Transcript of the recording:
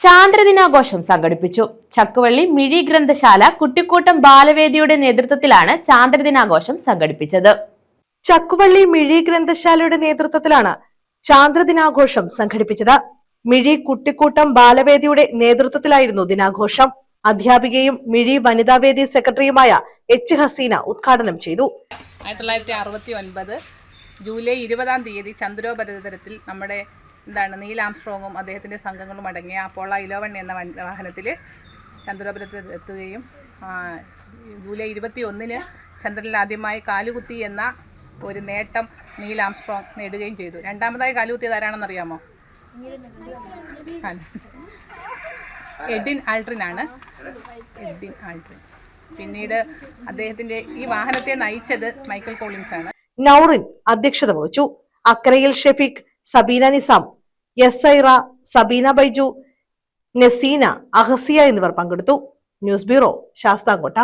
ചാന്ദ്രദിനാഘോഷം സംഘടിപ്പിച്ചു. ചക്കുവള്ളി മിഴി ഗ്രന്ഥശാല കുട്ടിക്കൂട്ടം ബാലവേദിയുടെ നേതൃത്വത്തിലാണ് ചാന്ദ്രദിനാഘോഷം സംഘടിപ്പിച്ചത്. ചക്കുവള്ളി മിഴി ഗ്രന്ഥശാലയുടെ നേതൃത്വത്തിലാണ് ചാന്ദ്രദിനാഘോഷം സംഘടിപ്പിച്ചത്. മിഴി കുട്ടിക്കൂട്ടം ബാലവേദിയുടെ നേതൃത്വത്തിലായിരുന്നു ദിനാഘോഷം. അധ്യാപികയും മിഴി വനിതാവേദി സെക്രട്ടറിയുമായ എച്ച് ഹസീന ഉദ്ഘാടനം ചെയ്തു. 1969 ജൂലൈ 20 ചന്ദ്രോപരിതലത്തിൽ നമ്മുടെ നീൽ ആംസ്ട്രോങ്ങും അദ്ദേഹത്തിൻ്റെ സംഘങ്ങളും അടങ്ങിയ അപ്പോളോ 11 എന്ന വാഹനത്തിൽ ചന്ദ്രോപരിതലത്തിൽ എത്തുകയും ജൂലൈ 21 ചന്ദ്രനിൽ ആദ്യമായി കാലുകുത്തി എന്ന ഒരു നേട്ടം നീൽ ആംസ്ട്രോങ് നേടുകയും ചെയ്തു. രണ്ടാമതായി കാലുകുത്തിയത് ആരാണെന്നറിയാമോ? എഡ്വിൻ ആൾഡ്രിൻ ആണ്. Edwin Aldrin. പിന്നീട് അദ്ദേഹത്തിൻ്റെ ഈ വാഹനത്തെ നയിച്ചത് മൈക്കൽ കോളിൻസ് ആണ്. നൗറിൻ അധ്യക്ഷത വഹിച്ചു. അക്കരയിൽ ഷെഫീഖ്, സബീന നിസാം, യസൈറ, സബീന ബൈജു, നസീന, അഹസിയ എന്നിവർ പങ്കെടുത്തു. News bureau, Sasthamkotta.